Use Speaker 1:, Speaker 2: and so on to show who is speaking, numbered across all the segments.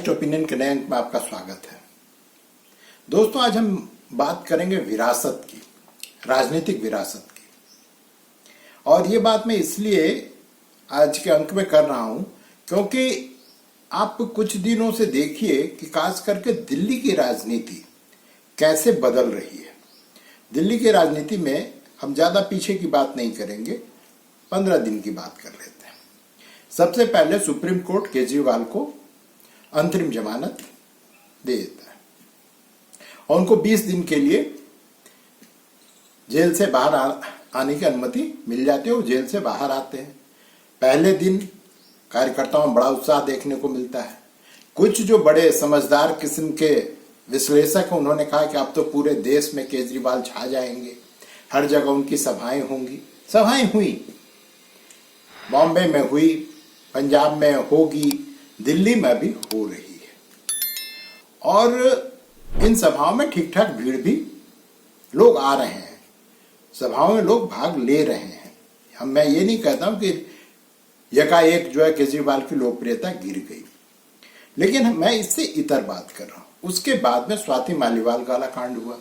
Speaker 1: Next opinion के नए अंक में आपका स्वागत है। दोस्तों, आज हम बात करेंगे विरासत की, राजनीतिक विरासत की। और ये बात मैं इसलिए आज के अंक में कर रहा हूं क्योंकि आप कुछ दिनों से देखिए कि खास करके दिल्ली की राजनीति कैसे बदल रही है। दिल्ली की राजनीति में हम ज्यादा पीछे की बात नहीं करेंगे, 15 दिन की बात कर लेते हैं। सबसे पहले सुप्रीम कोर्ट केजरीवाल को अंतरिम जमानत दे देता है और उनको 20 दिन के लिए जेल से बाहर आने की अनुमति मिल जाती है। वो जेल से बाहर आते हैं। पहले दिन कार्यकर्ताओं में बड़ा उत्साह देखने को मिलता है। कुछ जो बड़े समझदार किस्म के विश्लेषक हैं, उन्होंने कहा कि अब तो पूरे देश में केजरीवाल छा जाएंगे, हर जगह उनकी सभाएं होंगी। सभाएं हुई, बॉम्बे में हुई, पंजाब में होगी, दिल्ली में भी हो रही है। और इन सभाओं में ठीक ठाक भीड़ भी, लोग आ रहे हैं, सभाओं में लोग भाग ले रहे हैं। मैं ये नहीं कहता हूं कि एकाएक जो है केजरीवाल की लोकप्रियता गिर गई, लेकिन मैं इससे इतर बात कर रहा हूं। उसके बाद में स्वाति मालीवाल काला कांड हुआ।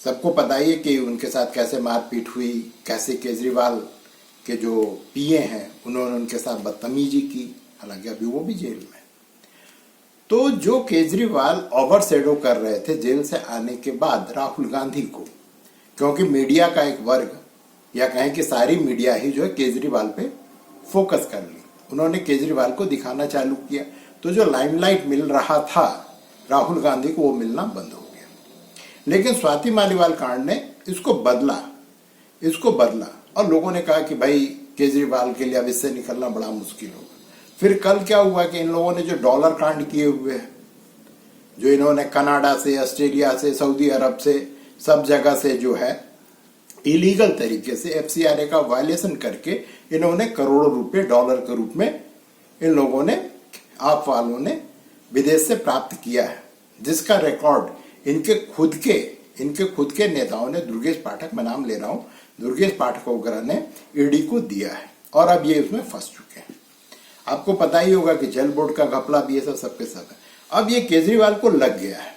Speaker 1: सबको पता ही है कि उनके साथ कैसे मारपीट हुई, कैसे केजरीवाल के जो पीए हैं उन्होंने उनके साथ बदतमीजी की। हालांकि अभी वो भी जेल में। तो जो केजरीवाल ओवरशैडो कर रहे थे जेल से आने के बाद राहुल गांधी को, क्योंकि मीडिया का एक वर्ग या कहें कि सारी मीडिया ही जो है केजरीवाल पे फोकस कर ली, उन्होंने केजरीवाल को दिखाना चालू किया। तो जो लाइमलाइट मिल रहा था राहुल गांधी को, वो मिलना बंद हो गया। लेकिन स्वाति मालीवाल कांड ने इसको बदला और लोगों ने कहा कि भाई केजरीवाल के लिए अब इससे निकलना बड़ा मुश्किल होगा। फिर कल क्या हुआ कि इन लोगों ने जो डॉलर कांड किए हुए हैं, जो इन्होंने कनाडा से, ऑस्ट्रेलिया से, सऊदी अरब से, सब जगह से जो है इलीगल तरीके से एफसीआरए का वायलेशन करके इन्होंने करोड़ों रुपए डॉलर के रूप में इन लोगों ने, आप वालों ने विदेश से प्राप्त किया है, जिसका रिकॉर्ड इनके खुद के नेताओं ने, दुर्गेश पाठक, मैं नाम ले रहा हूं, दुर्गेश पाठक वगैरह ने ईडी को दिया है। और अब ये उसमें फंस चुके हैं। आपको पता ही होगा कि जल बोर्ड का घपला भी ये सबके सब है। अब ये केजरीवाल को लग गया है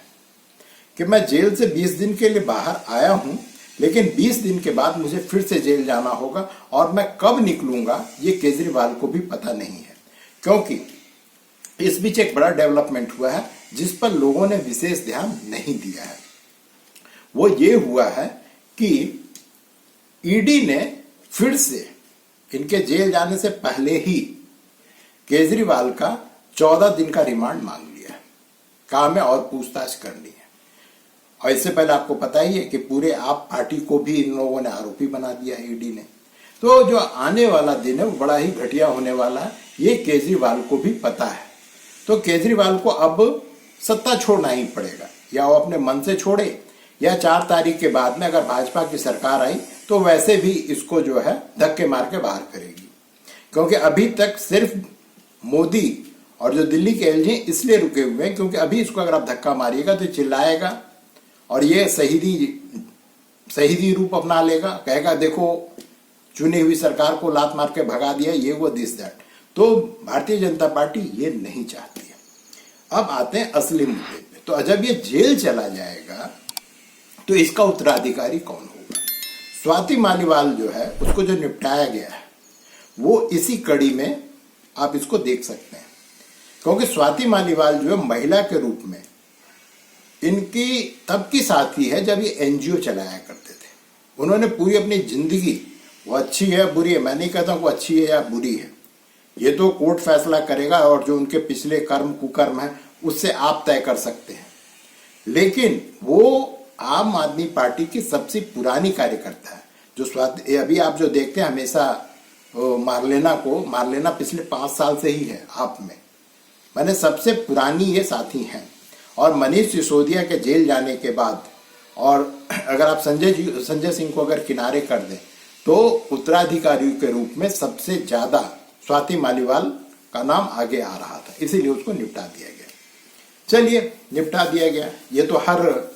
Speaker 1: कि मैं जेल से 20 दिन के लिए बाहर आया हूं, लेकिन 20 दिन के बाद मुझे फिर से जेल जाना होगा और मैं कब निकलूंगा ये केजरीवाल को भी पता नहीं है। क्योंकि इस बीच एक बड़ा डेवलपमेंट हुआ है जिस पर लोगों ने विशेष ध्यान नहीं दिया है। वो ये हुआ है कि ईडी ने फिर से इनके जेल जाने से पहले ही केजरीवाल का 14 दिन का रिमांड मांग लिया। काम है और पूछताछ करनी है। और इससे पहले आपको पता ही है कि पूरे आप पार्टी को भी इन लोगों ने आरोपी बना दिया है ईडी ने। तो जो आने वाला दिन है वो बड़ा ही घटिया होने वाला है, ये केजरीवाल को भी पता है। तो केजरीवाल को अब सत्ता छोड़ना ही पड़ेगा, या वो अपने मन से छोड़े या 4 तारीख के बाद में अगर भाजपा की सरकार आई तो वैसे भी इसको जो है धक्के मार के बाहर करेगी। क्योंकि अभी तक सिर्फ मोदी और जो दिल्ली के एलजी इसलिए रुके हुए हैं क्योंकि अभी इसको अगर आप धक्का मारिएगा तो चिल्लाएगा और ये शहीदी रूप अपना लेगा, कहेगा देखो चुनी हुई सरकार को लात मार के भगा दिया, ये वो दिस दैट। तो भारतीय जनता पार्टी ये नहीं चाहती है। अब आते हैं असली मुद्दे पे। तो जब ये जेल चला जाएगा तो इसका उत्तराधिकारी कौन होगा? स्वाति मालीवाल जो है उसको जो निपटाया गया है वो इसी कड़ी में आप इसको देख सकते हैं। क्योंकि स्वाति मालीवाल जो है महिला के रूप में इनकी तब की साथी है जब ये एनजीओ चलाया करते थे। उन्होंने पूरी अपनी जिंदगी, वो अच्छी है बुरी है, मैं नहीं कहता वो अच्छी है या बुरी है, ये तो कोर्ट फैसला करेगा और जो उनके पिछले कर्म कुकर्म है उससे आप तय कर सकते हैं। लेकिन वो आम आदमी पार्टी की सबसे पुरानी कार्यकर्ता है। जो स्वाति, अभी आप जो देखते हैं हमेशा मारलेना पिछले 5 साल से ही है आप में, मैंने सबसे पुरानी ये साथी हैं। और मनीष सिसोदिया के जेल जाने के बाद, और अगर आप संजय सिंह को अगर किनारे कर दें तो उत्तराधिकारी के रूप में सबसे ज्यादा स्वाति मालीवाल का नाम आगे आ रहा था, इसीलिए उसको निपटा दिया गया। चलिए, निपटा दिया गया। ये तो हर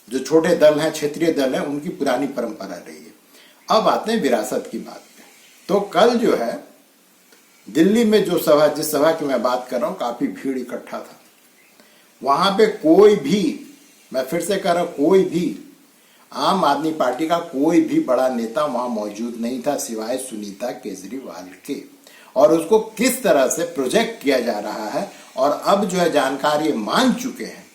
Speaker 1: जो छोटे दल हैं, क्षेत्रीय दल हैं, उनकी पुरानी परंपरा रही है। अब आते हैं विरासत की बात पे। तो कल जो है दिल्ली में जो सभा, जिस सभा की मैं बात कर रहा हूं, काफी भीड़ इकट्ठा था। वहां पे कोई भी, मैं फिर से कह रहा हूं, कोई भी आम आदमी पार्टी का कोई भी बड़ा नेता वहां मौजूद नहीं था सिवाय सुनीता केजरीवाल के। और उसको किस तरह से प्रोजेक्ट किया जा रहा है, और अब जो है जानकार ये मान चुके हैं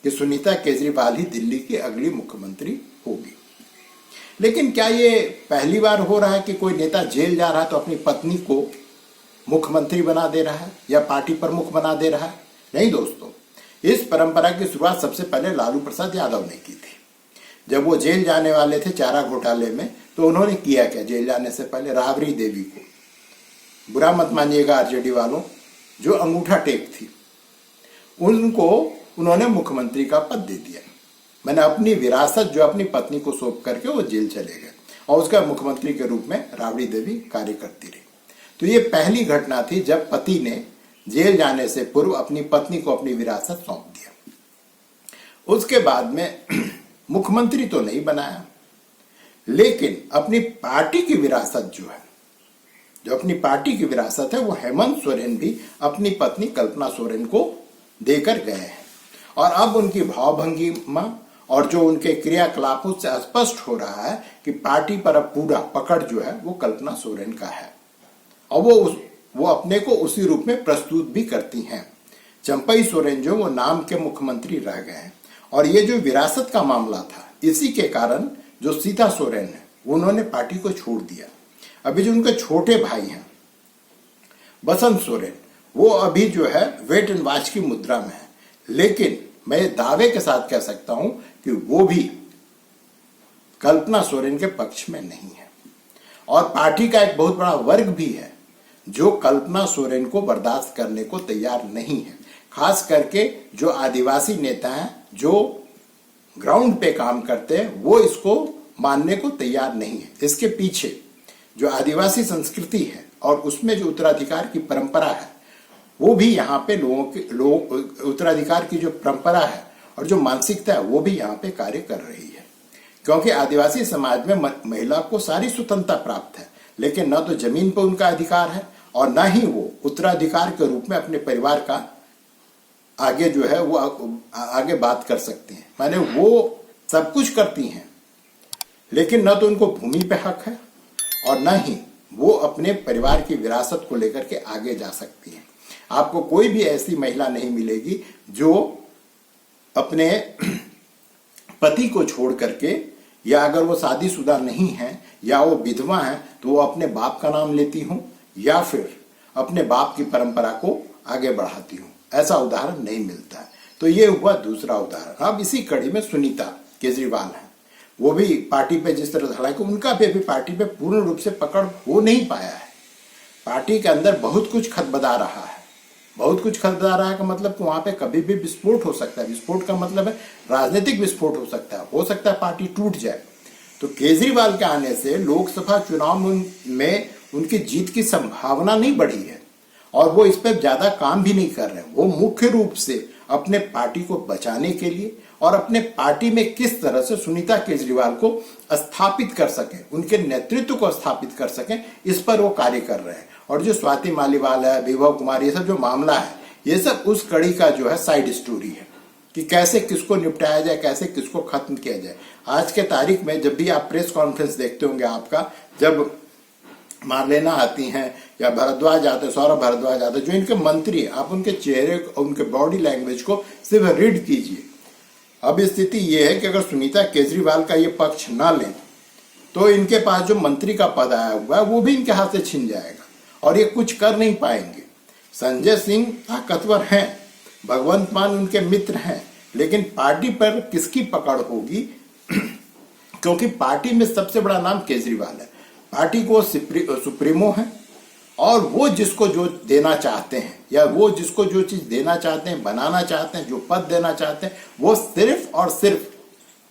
Speaker 1: कि सुनीता केजरीवाल ही दिल्ली की अगली मुख्यमंत्री होगी। लेकिन क्या ये पहली बार हो रहा है कि कोई नेता जेल जा रहा है तो अपनी पत्नी को मुख्यमंत्री बना दे रहा है या पार्टी प्रमुख बना दे रहा है? नहीं दोस्तों, इस परंपरा की शुरुआत सबसे पहले लालू प्रसाद यादव ने की थी। जब वो जेल जाने वाले थे चारा घोटाले में, तो उन्होंने किया क्या? जेल जाने से पहले राबड़ी देवी को, बुरा मत मानिएगा आरजेडी वालों, जो अंगूठा टेक थी, उनको उन्होंने मुख्यमंत्री का पद दे दिया। मैंने अपनी विरासत जो अपनी पत्नी को सौंप करके वो जेल चले गए और उसका मुख्यमंत्री के रूप में राबड़ी देवी कार्य करती रही। तो ये पहली घटना थी जब पति ने जेल जाने से पूर्व अपनी पत्नी को अपनी विरासत सौंप दिया। उसके बाद में मुख्यमंत्री तो नहीं बनाया, लेकिन अपनी पार्टी की विरासत जो है, जो अपनी पार्टी की विरासत है, वो हेमंत सोरेन भी अपनी पत्नी कल्पना सोरेन को देकर गए हैं। और अब उनकी भावभंगिमा और जो उनके क्रियाकलापों से स्पष्ट हो रहा है कि पार्टी पर अब पूरा पकड़ जो है वो कल्पना सोरेन का है, और वो अपने को उसी रूप में प्रस्तुत भी करती हैं। चंपई सोरेन जो वो नाम के मुख्यमंत्री रह गए हैं। और ये जो विरासत का मामला था, इसी के कारण जो सीता सोरेन है उन्होंने पार्टी को छोड़ दिया। अभी जो उनके छोटे भाई हैं बसंत सोरेन, वो अभी जो है वेट एंड वॉच की मुद्रा में है, लेकिन मैं दावे के साथ कह सकता हूं कि वो भी कल्पना सोरेन के पक्ष में नहीं है। और पार्टी का एक बहुत बड़ा वर्ग भी है जो कल्पना सोरेन को बर्दाश्त करने को तैयार नहीं है। खास करके जो आदिवासी नेता हैं, जो ग्राउंड पे काम करते हैं, वो इसको मानने को तैयार नहीं है। इसके पीछे जो आदिवासी संस्कृति है और उसमें जो उत्तराधिकार की परंपरा है, वो भी यहाँ पे उत्तराधिकार की जो परंपरा है और जो मानसिकता है, वो भी यहाँ पे कार्य कर रही है। क्योंकि आदिवासी समाज में महिला को सारी स्वतंत्रता प्राप्त है, लेकिन न तो जमीन पर उनका अधिकार है और न ही वो उत्तराधिकार के रूप में अपने परिवार का आगे जो है वो आगे बात कर सकती हैं। माने वो सब कुछ करती हैं, लेकिन न तो उनको भूमि पे हक है और न ही वो अपने परिवार की विरासत को लेकर के आगे जा सकती हैं। आपको कोई भी ऐसी महिला नहीं मिलेगी जो अपने पति को छोड़ करके, या अगर वो शादीशुदा नहीं है या वो विधवा है, तो वो अपने बाप का नाम लेती हूं या फिर अपने बाप की परंपरा को आगे बढ़ाती हूं। ऐसा उदाहरण नहीं मिलता है। तो ये हुआ दूसरा उदाहरण। अब इसी कड़ी में सुनीता केजरीवाल है, वो भी पार्टी पे जिस तरह, हालांकि उनका भी पार्टी पे पूर्ण रूप से पकड़ हो नहीं पाया है। पार्टी के अंदर बहुत कुछ खदबदा रहा है। बहुत कुछ खदबदा रहा है का मतलब कि वहां पे कभी भी विस्फोट हो सकता है। विस्फोट का मतलब है राजनीतिक विस्फोट हो सकता है पार्टी टूट जाए। तो केजरीवाल के आने से लोकसभा चुनाव में उनकी जीत की संभावना नहीं बढ़ी है और वो इस पर ज्यादा काम भी नहीं कर रहे हैं। वो मुख्य रूप से अपने पार्टी को बचाने के लिए और अपने पार्टी में किस तरह से सुनीता केजरीवाल को स्थापित कर सकें, उनके नेतृत्व को स्थापित कर सकें, इस पर वो कार्य कर रहे हैं। और जो स्वाति मालीवाल है, विभव कुमार, ये सब जो मामला है, ये सब उस कड़ी का जो है साइड स्टोरी है कि कैसे किसको निपटाया जाए, कैसे किसको खत्म किया जाए। आज के तारीख में जब भी आप प्रेस कॉन्फ्रेंस देखते होंगे, आपका जब मार्लेना आती हैं या भरद्वाज आते, सौरभ भरद्वाज आते, जो इनके मंत्री हैं, आप उनके चेहरे और उनके बॉडी लैंग्वेज को सिर्फ रीड कीजिए। अब स्थिति ये है कि अगर सुनीता केजरीवाल का ये पक्ष ना लें तो इनके पास जो मंत्री का पद आया हुआ है वो भी इनके हाथ से छिन जाएगा और ये कुछ कर नहीं पाएंगे। संजय सिंह ताकतवर हैं, भगवंत मान उनके मित्र हैं, लेकिन पार्टी पर किसकी पकड़ होगी? क्योंकि पार्टी में सबसे बड़ा नाम केजरीवाल है। पार्टी को सुप्रीमो है और वो जिसको जो देना चाहते हैं या वो जिसको जो चीज देना चाहते हैं, बनाना चाहते हैं, जो पद देना चाहते हैं, वो सिर्फ और सिर्फ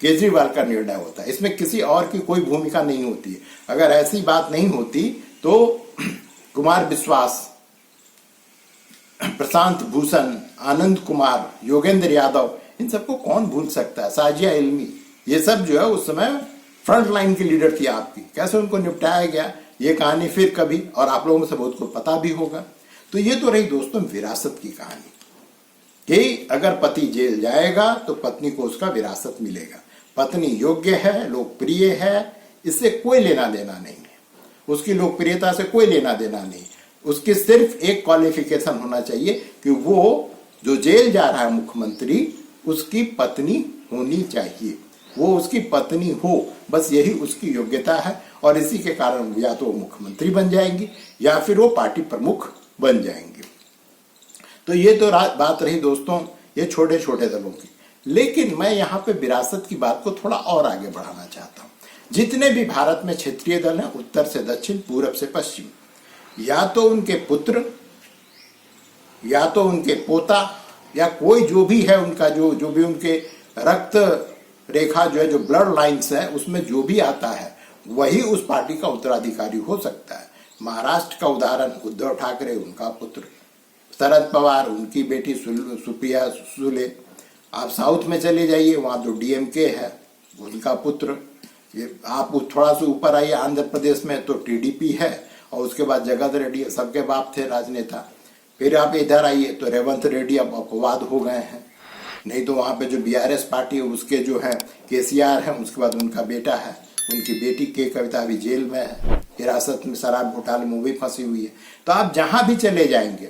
Speaker 1: केजरीवाल का निर्णय होता है। इसमें किसी और की कोई भूमिका नहीं होती है। अगर ऐसी बात नहीं होती तो कुमार विश्वास, प्रशांत भूषण, आनंद कुमार, योगेंद्र यादव, इन सबको कौन भूल सकता है? साजिया इल्मी, ये सब जो है उस समय फ्रंट लाइन की लीडर थी आपकी। कैसे उनको निपटाया गया ये कहानी फिर कभी, और आप लोगों में से बहुत को पता भी होगा। तो ये तो रही दोस्तों विरासत की कहानी कि अगर पति जेल जाएगा तो पत्नी को उसका विरासत मिलेगा। पत्नी योग्य है, लोकप्रिय है, इससे कोई लेना देना नहीं है, उसकी लोकप्रियता से कोई लेना देना नहीं। उसकी सिर्फ एक क्वालिफिकेशन होना चाहिए कि वो जो जेल जा रहा है मुख्यमंत्री, उसकी पत्नी होनी चाहिए, वो उसकी पत्नी हो, बस यही उसकी योग्यता है। और इसी के कारण या तो वो मुख्यमंत्री बन जाएंगी या फिर वो पार्टी प्रमुख बन जाएंगे। तो ये तो बात रही दोस्तों ये छोटे छोटे दलों की। लेकिन मैं यहाँ पे विरासत की बात को थोड़ा और आगे बढ़ाना चाहता हूँ। जितने भी भारत में क्षेत्रीय दल हैं, उत्तर से दक्षिण, पूरब से पश्चिम, या तो उनके पुत्र या तो उनके पोता या कोई जो भी है उनका जो भी उनके रक्त रेखा जो है, जो ब्लड लाइन्स है, उसमें जो भी आता है वही उस पार्टी का उत्तराधिकारी हो सकता है। महाराष्ट्र का उदाहरण उद्धव ठाकरे, उनका पुत्र, शरद पवार, उनकी बेटी सुप्रिया सुले। आप साउथ में चले जाइए, वहां तो डीएमके है, उनका पुत्र। ये आप थोड़ा सा ऊपर आइए, आंध्र प्रदेश में तो टीडीपी है, और उसके बाद जगत रेड्डी, सबके बाप थे राजनेता। फिर आप इधर आइए तो रेवंत रेड्डी अब अपवाद हो गए हैं। नहीं तो वहां पे जो बीआरएस पार्टी है उसके जो है केसीआर है, उसके बाद उनका बेटा है, उनकी बेटी के कविता अभी जेल में है, हिरासत में शराब घोटाले में भी फंसी हुई है। तो आप जहां भी चले जाएंगे,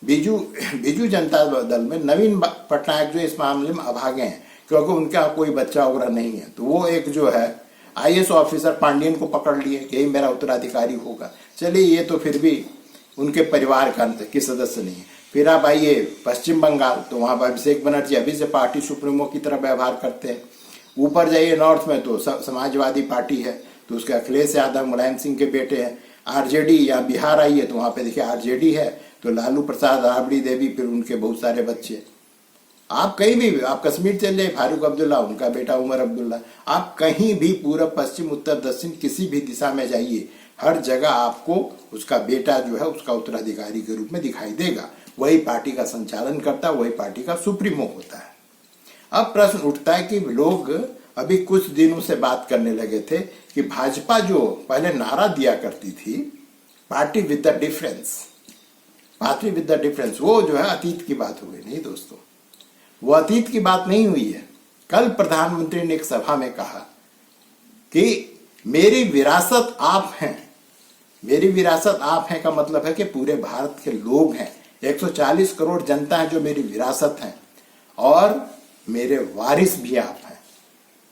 Speaker 1: बीजू जनता दल में नवीन पटनायक जो इस मामले में अभागे हैं, क्योंकि उनका कोई बच्चा वगैरह नहीं है, तो वो एक जो है आईएएस ऑफिसर पांडियन को पकड़ लिए कि यही मेरा उत्तराधिकारी होगा। चलिए ये तो फिर भी उनके परिवार का सदस्य नहीं है। फिर आप आइए पश्चिम बंगाल, तो वहां पर अभिषेक बनर्जी अभी से पार्टी सुप्रीमो की तरह व्यवहार करते हैं। ऊपर जाइए नॉर्थ में तो समाजवादी पार्टी है, तो उसके अखिलेश यादव मुलायम सिंह के बेटे हैं। आरजेडी, या बिहार आइए तो वहां पे देखिए आरजेडी है, तो लालू प्रसाद, राबड़ी देवी, फिर उनके बहुत सारे बच्चे। आप कहीं भी, आप कश्मीर चले जाइए, फारूक अब्दुल्ला, उनका बेटा उमर अब्दुल्ला। आप कहीं भी पूर्व पश्चिम उत्तर दक्षिण किसी भी दिशा में जाइए, हर जगह आपको उसका बेटा जो है उसका उत्तराधिकारी के रूप में दिखाई देगा। वही पार्टी का संचालन करता है, वही पार्टी का सुप्रीमो होता है। अब प्रश्न उठता है कि लोग अभी कुछ दिनों से बात करने लगे थे कि भाजपा जो पहले नारा दिया करती थी, party with the difference, party with the difference, वो जो है अतीत की बात हो गई। नहीं दोस्तों, वो अतीत की बात नहीं हुई है। कल प्रधानमंत्री ने एक सभा में कहा कि मेरी विरासत आप हैं। मेरी विरासत आप हैं का मतलब है कि पूरे भारत के लोग हैं, 140 करोड़ जनता है जो मेरी विरासत है, और मेरे वारिस भी आप हैं।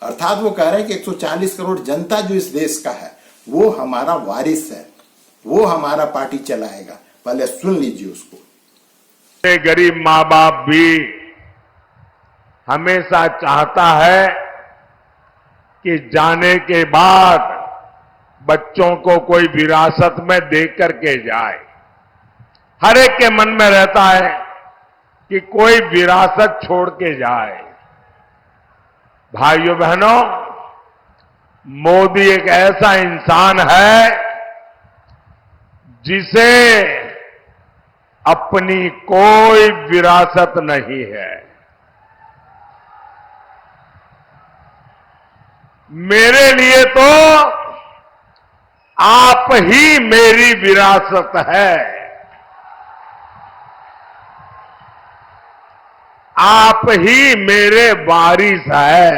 Speaker 1: अर्थात वो कह रहे हैं कि 140 करोड़ जनता जो इस देश का है वो हमारा वारिस है, वो हमारा पार्टी चलाएगा। पहले सुन लीजिए उसको।
Speaker 2: गरीब माँ बाप भी हमेशा चाहता है कि जाने के बाद बच्चों को कोई विरासत में दे करके जाए। हर एक के मन में रहता है कि कोई विरासत छोड़ के जाए। भाइयों बहनों, मोदी एक ऐसा इंसान है जिसे अपनी कोई विरासत नहीं है। मेरे लिए तो आप ही मेरी विरासत है। आप ही मेरे वारिस है।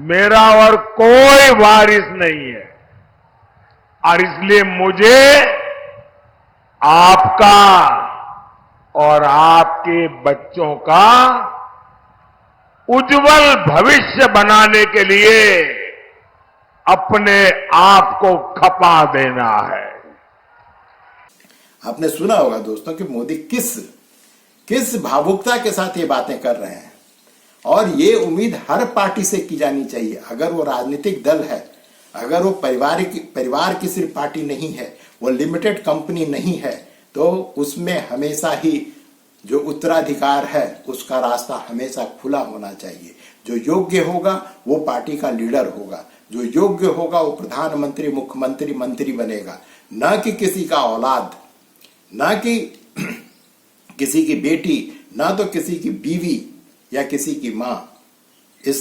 Speaker 2: मेरा और कोई वारिस नहीं है, और इसलिए मुझे आपका और आपके बच्चों का उज्जवल भविष्य बनाने के लिए अपने आप को खपा देना है।
Speaker 1: आपने सुना होगा दोस्तों कि मोदी किस भावुकता के साथ ये बातें कर रहे हैं, और ये उम्मीद हर पार्टी से की जानी चाहिए। अगर वो राजनीतिक दल है, अगर वो परिवार की सिर्फ पार्टी नहीं है, वो लिमिटेड कंपनी नहीं है, तो उसमें हमेशा ही जो उत्तराधिकार है उसका रास्ता हमेशा खुला होना चाहिए। जो योग्य होगा वो पार्टी का लीडर होगा, जो योग्य होगा वो प्रधानमंत्री, मुख्यमंत्री, मंत्री बनेगा, न कि किसी का औलाद, न कि किसी की बेटी, ना तो किसी की बीवी या किसी की मां। इस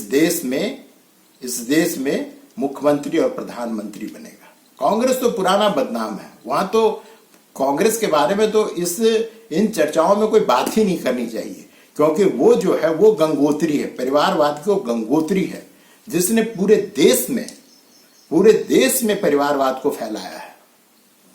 Speaker 1: देश में मुख्यमंत्री और प्रधानमंत्री बनेगा। कांग्रेस तो पुराना बदनाम है, वहां तो कांग्रेस के बारे में तो इन चर्चाओं में कोई बात ही नहीं करनी चाहिए, क्योंकि वो जो है वो गंगोत्री है, परिवारवाद की वो गंगोत्री है जिसने पूरे देश में परिवारवाद को फैलाया है,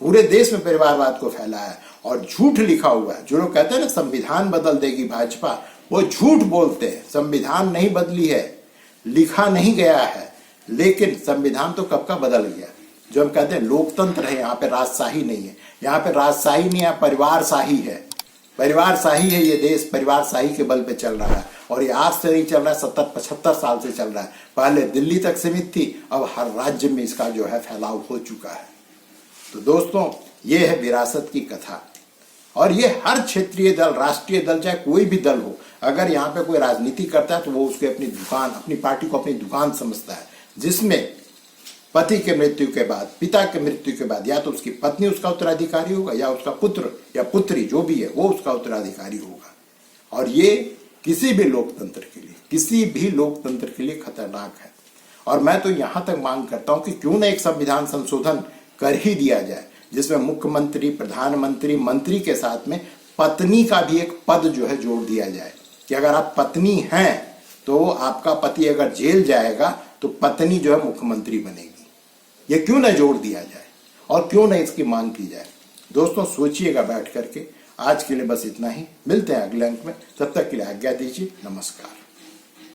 Speaker 1: पूरे देश में परिवारवाद को फैलाया है। और झूठ लिखा हुआ है, जो लोग कहते हैं ना संविधान बदल देगी भाजपा, वो झूठ बोलते हैं। संविधान नहीं बदली है, लिखा नहीं गया है, लेकिन संविधान तो कब का बदल गया। जो हम कहते हैं लोकतंत्र है, यहाँ पे राजशाही नहीं है, यहाँ पे राजशाही नहीं है, परिवारशाही है। परिवारशाही है ये देश, परिवारशाही के बल पे चल रहा है। और ये आज से नहीं चल रहा है, 70-75 साल से चल रहा है। पहले दिल्ली तक सीमित थी, अब हर राज्य में इसका जो है फैलाव हो चुका है। तो दोस्तों, ये है विरासत की कथा। और ये हर क्षेत्रीय दल, राष्ट्रीय दल, चाहे कोई भी दल हो, अगर यहाँ पे कोई राजनीति करता है तो वो उसके अपनी दुकान, अपनी पार्टी को अपनी दुकान समझता है, जिसमें पति के मृत्यु के बाद, पिता के मृत्यु के बाद या तो उसकी पत्नी उसका उत्तराधिकारी होगा या उसका पुत्र या पुत्री जो भी है वो उसका उत्तराधिकारी होगा। और ये किसी भी लोकतंत्र के लिए खतरनाक है। और मैं तो यहां तक मांग करता हूं कि क्यों ना एक संविधान संशोधन कर ही दिया जाए, जिसमें मुख्यमंत्री, प्रधानमंत्री, मंत्री के साथ में पत्नी का भी एक पद जो है जोड़ दिया जाए कि अगर आप पत्नी हैं तो आपका पति अगर जेल जाएगा तो पत्नी जो है मुख्यमंत्री बनेगी। ये क्यों ना जोड़ दिया जाए और क्यों ना इसकी मांग की जाए। दोस्तों, सोचिएगा बैठ करके। आज के लिए बस इतना ही, मिलते हैं अगले अंक में, तब तक के लिए आज्ञा दीजिए। नमस्कार।